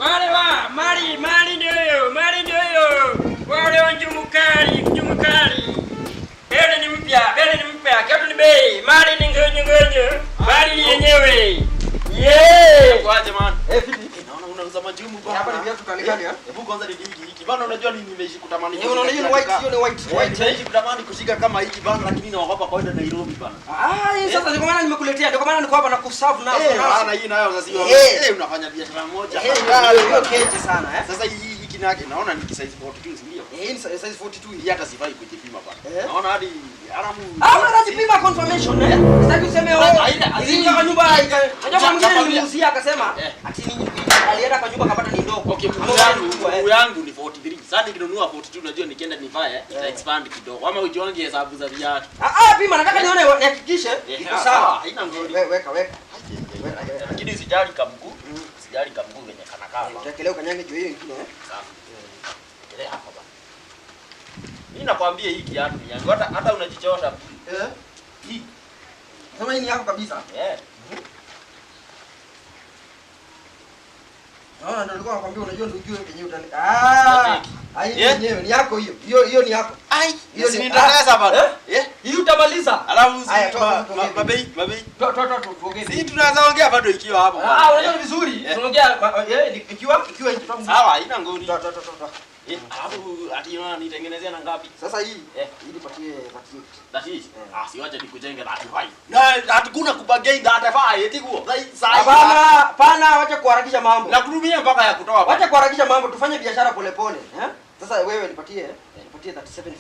Wale wa mali ndio hiyo. Wale wa njumu kali. Bele ni mpya. Kiatu ni bei. Mali ni ngonyo. Mali yenyewe. Kwaje man? Fiti. Naona unauza majumu bwana. Hapa ni viatu kali gani? Hebu kwanza ni hiki. Bana unajua nini nimeishi kutamani. Unaona hiyo ni white, hiyo ni white. Nimeishi kutamani kushika kama hiki bana, lakini naogopa kwenda Nairobi bana. Sasa ndio maana nimekuletea. Ndio maana niko hapa na kuserve nao. Maana hii nayo sasa hiyo. Unafanya biashara moja. Hiyo keje sana Sasa hiki nake naona ni size 42 ndio. Hii ni size 42 hii hata sifai kujipima bana. Naona hadi unajipima confirmation Sitaki useme hizi kwa nyumba unajua mwingine nilimuuzia akasema ati alienda kwa nyumba akapata ni ndogo. Okay, mguu yangu ni 43. Sasa nikinunua 42 unajua nikienda nivae ita expand kidogo. Ama ujione hesabu za viatu. Pima nataka nione nihakikishe iko sawa. Haina ngori. Weka. Lakini sijali kamguu. Venye kanakaa. Utakelea kanyange juu hiyo ingine Sawa. Ile hapa bana. Mimi nakwambia hii kiatu ni yangu. Hata unajichosha. Hii. Sema hii ni yako kabisa. Ndio nilikuwa nakwambia unajua ndio ujue kenyewe utani. Hii yenyewe ni yako hiyo. Hiyo ni yako. Hiyo ni nitakaza bana. Hii utamaliza. Alafu mabei. Tuongee. Sisi tunaweza ongea bado ikiwa hapo. Unajua vizuri. Tunaongea ikiwa sawa, haina ngori. Alafu ati nitengenezea na ngapi? Sasa hii nipatie 38. Siwache nikujenge 35. Na hatukuna kubagain 35 eti huo. Hapana, wacha kuharakisha mambo. Na kurumia mpaka ya kutoa. Wacha kuharakisha mambo, tufanye biashara polepole, Sasa wewe nipatie 3750.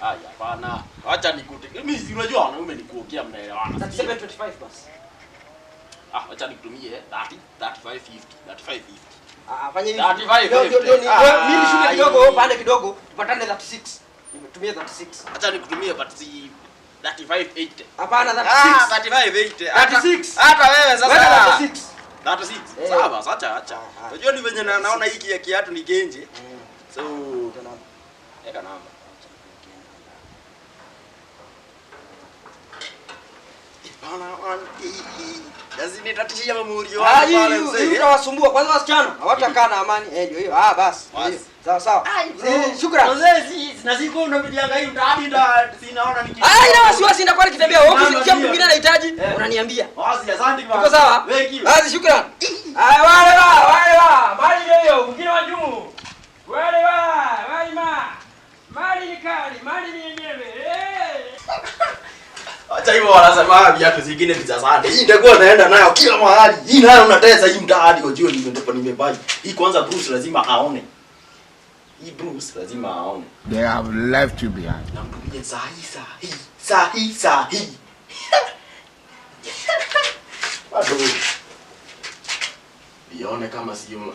Hapana. Acha nikute. Mimi unajua wanaume ni kuokea mnaelewana. 3725 basi. Acha nikutumie 3550. Fanya hivi. 35. Mimi shuke kidogo, pande kidogo, tupatane 36. Nimetumia 36. Acha nikutumie but 3580. Hapana 36. 3580. 36. Hata wewe sasa. 36. Sawa, acha. Unajua ni venye naona hiki ya kiatu ni genje. So, eka namba. Lazima tatishia mamuri wao pale mzee. Utawasumbua kwanza wasichana. Hawatakaa na amani. Ndio hiyo. Basi. Sawa. Shukrani. Mzee, na siku unabidi hii mtaadi sinaona niki. Ina wasiwasi ndakuwa nikitembea huko sikia mwingine anahitaji unaniambia. Asante bwana. Uko sawa? Basi shukrani. Wale mali hiyo mwingine wa juu. Wale mali ni kali, mali ni yenyewe. Acha hivyo wanasema viatu zingine ni za sana. Hii ndio naenda nayo kila mahali. Hii nayo unatesa hii mtaadi ujue nimebai. Hii kwanza Bruce lazima aone. They have left you behind. Namtumie sahi. Bado. Bione kama sio.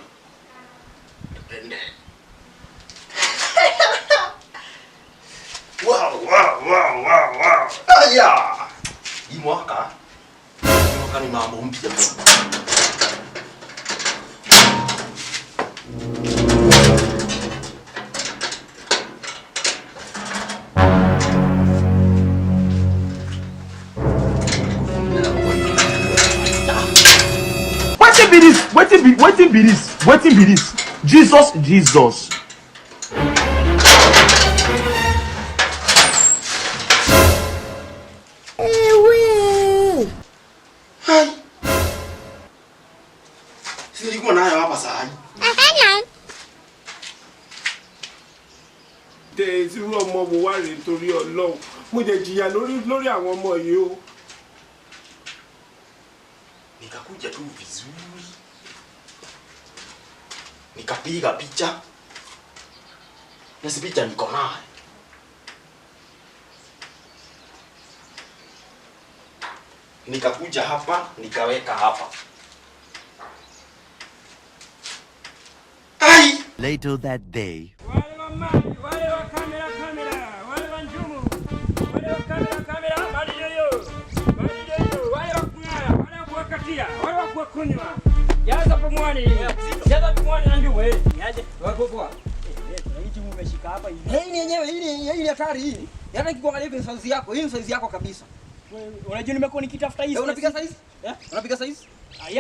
Depende. Wow. Aya. Hii mwaka ni mambo mpya bwana. Wetin be this? Jesus. Nilikuwa nayo hapa saa. Tẹ̀sí ọmọ mo wá rè torí Ọlọ́run. Mo jẹ jìyà lórí àwọn ọmọ yìí o. Nikakuja tu vizuri. Nikapiga picha. Na si picha niko nayo. Nikakuja hapa, nikaweka hapa. Later that day. Wale wa kamera, wale wa njumu, wale wa kamera, mali hiyo, wale wa kung'ara, wale wa kuwakatia, wale wa kuwakunywa. Jaza pomwani na njumu, Niaje? Wako poa. Hii timu umeshika hapa hivi. Hii ni yenyewe, hii ni hatari hii. Hata nikikuangalia hivi size yako, hii ni size yako kabisa. Unajua nimekuwa nikitafuta hii. Unapiga size? Unapiga size?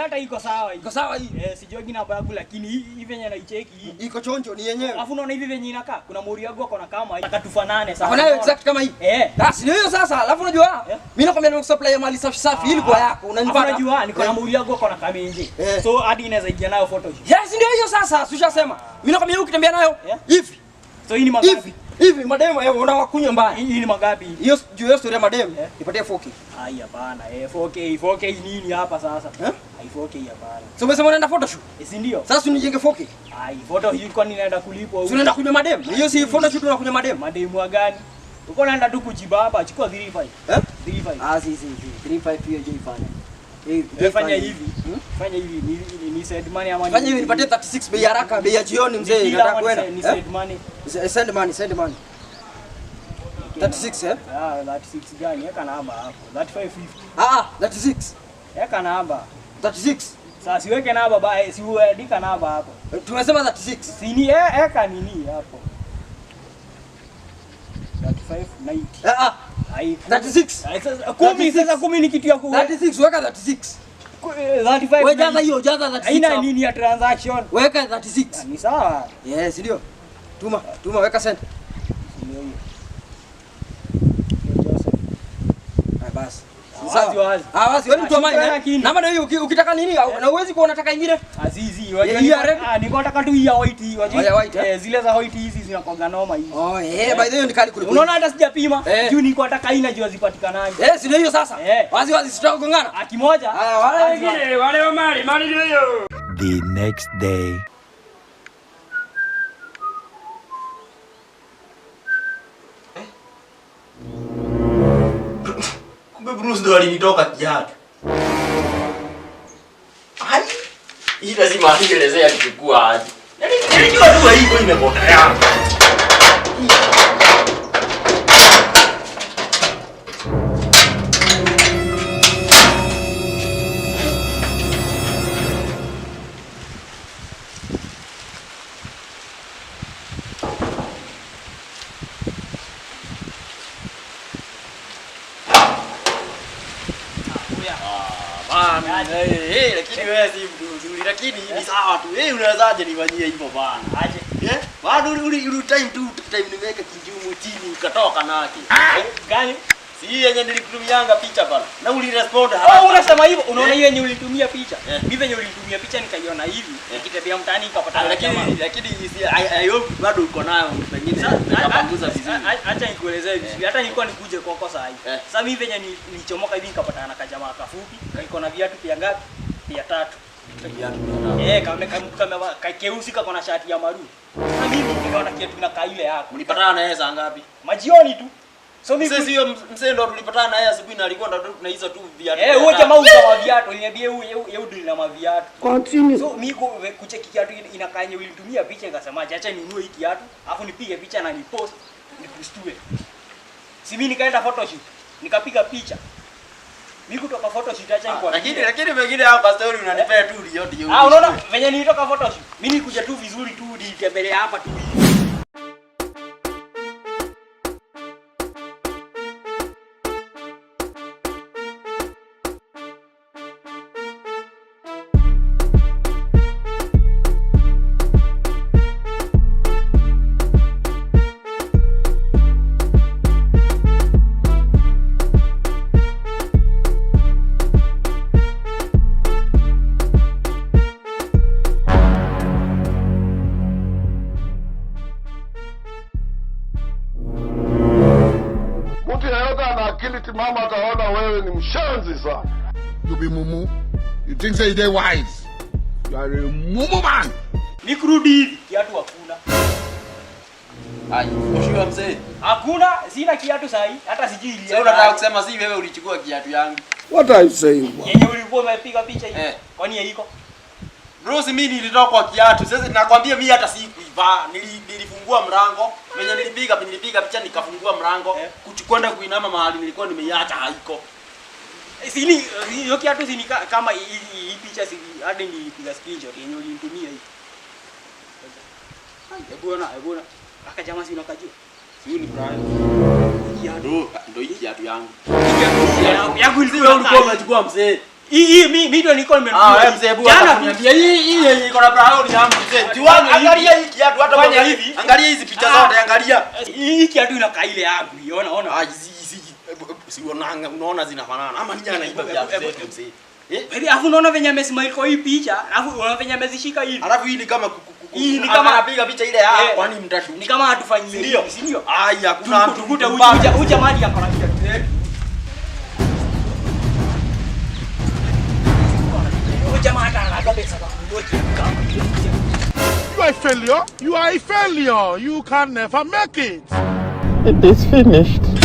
Hata iko sawa hii. Iko sawa hii. Sijogi namba yangu lakini hii venye naicheki hii. Iko chonjo ni yenyewe. Alafu unaona hivi venye inakaa. Kuna mori yangu ako na kama hii. Akatufanane sana. Kuna exact kama hii. Basi ndio hiyo sasa. Alafu unajua? Mimi nakwambia na supply ya mali safi safi ili kwa yako. Unanipata? Unajua niko na mori yangu ako na kama nje. So hadi inaweza ingia nayo photo. Yes ndio hiyo sasa. Ushasema. Mimi nakwambia ukitembea nayo hivi. So hii ni magapi? Hivi mademo unawakunywa mbaya. Hii ni magapi? Hiyo juu hiyo story ya mademo. Nipatie 4K. Ai hapana. 4K nini hapa sasa? Ai 4K hapana. So umesema unaenda photoshoot? Si ndio? Sasa unijenge 4K. Ai photo hii kwa nini naenda kulipwa huko? Unaenda kunywa mademo? Hiyo si photoshoot unakunywa mademo. Mademo gani? Uko naenda tu kujiba hapa, chukua 35. 35. Si 35 hiyo je ifanye. Fanya hivi. Fanya hivi ni send money ama fanya hivi nipatie 36 bei haraka, bei ya jioni mzee nataka kwenda. Ni send money. Send money. 36 36 gani? Eka namba hapo. 3550. 36. Eka namba. 36. Sasa siweke namba baya, si uandika namba hapo. Tumesema 36. Si ni eka nini hapo? 3590. Ai 36. 10 sasa 10 ni kitu ya ku 36 weka 36. 35. Wewe jaza hiyo, jaza 36. Haina nini ya transaction? Weka 36. Ni sawa. Yes, ndio. Tuma weka send. Ndio hiyo. Basi. Wazi. Wazi, wewe mtu wa mine. Namba ndio hiyo ukitaka nini na uwezi kuona unataka ingine? Azizi, wajua niko nataka tu ya white, wajua. Zile za white hizi zinakuanga noma hizi. By the way ni kali kuliko. Unaona hata sijapima. Juu niko nataka ina jua zipatikanaje. Si ndio hiyo sasa. Wazi sitakugongana. Kimoja. Wale wengine, wale wa mali ndio hiyo. The next day. Bruce ndo alinitoka kiatu. Ai, hii lazima anielezea kichukua aje. Nilijua tu hivyo imepotea. Lakini wewe si mtu mzuri, lakini ni sawa tu. Unawezaje nifanyie hivyo bana? Aje. Bado uli time nimeweka kijumu chini ukatoka nake. Gani? Si yenye nilikutumianga picha bana. Na ulirespond haraka. Unasema hivyo, unaona hiyo yenye ulitumia picha. Mimi yenye ulitumia picha nikaiona hivi, nikitembea mtaani nikapata. Lakini I hope bado uko nayo pengine nikapanguza vizuri. Acha nikuelezee vizuri. Hata nilikuwa nikuje kwako saa hii. Sasa mimi venye nilichomoka hivi nikapata na kajamaa kafupi, kaiko na viatu pia ngapi? Pia 3. Kama keusi kako na shati ya maroon. Sasa mimi nikaona kiatu na kaile yako. Mlipatana na yeye saa ngapi? Majioni tu. So mimi sasa hiyo mzee ndo tulipatana na yeye asubuhi na alikuwa ndo tunaiza tu viatu. Huyo jamaa uza viatu, niambie huyo ndio na maviatu. Continue. So mimi kucheki kiatu inakaa yenye ulinitumia picha nikasema acha ninunue hiki kiatu, afu nipige picha na nipost, nikustue. Si mimi nikaenda photoshoot, nikapiga picha. Mimi kutoka photoshoot acha niko. Lakini pengine hapa story unanipea tu yote hiyo. Unaona venye nilitoka photoshoot. Mimi nikuja tu vizuri tu nitembelea hapa tu. Mama ataona wewe ni mshenzi sana. You be mumu. You think say they wise. You are a mumu man. Nikurudi hivi kiatu hakuna. Ushua mzee. Hakuna, sina kiatu sahi, hata sijui ile. Sasa unataka kusema si wewe ulichukua kiatu yangu. What are you saying? Yenye ulikuwa umepiga picha hiyo. Kwani haiko? Bruce mimi nilitoka kwa kiatu. Sasa nakwambia mimi hata sikuivaa. Nilifungua mlango. Venye nilipiga picha nikafungua mlango. Kwenda kuinama mahali nilikuwa nimeiacha haiko. Sini hiyo kiatu sini kama hii picha si hadi nilipiga screenshot yenye ulinitumia hii. Ebona. Aka jamaa si unakajua. Si ni Brian. Ndio hii kiatu yangu. Yangu ilikuwa ulikuwa unachukua mzee. Hii mimi ndio niko nimenunua. Wewe mzee bwana kuniambia hii iko na brown yangu mzee. Tuone angalia hii kiatu hata fanya hivi. Angalia hizi picha zote angalia. Hii kiatu inakaa ile yangu. Ona. Hizi si unaona zinafanana. Ama nini anaiba viatu zetu mzee. Baby, afu unaona venye amesmile kwa hii picha, afu unaona venye amezishika hivi. Alafu hii ni kama hii ni kama anapiga picha ile kwani mtatu. Ni kama hatufanyie, si ndio? Hakuna mtu tukuta uja mali hapa na kiatu. Uja mali hapa pesa kwa kunyoki kama. You are a failure. You are a failure. You can never make it. It is finished.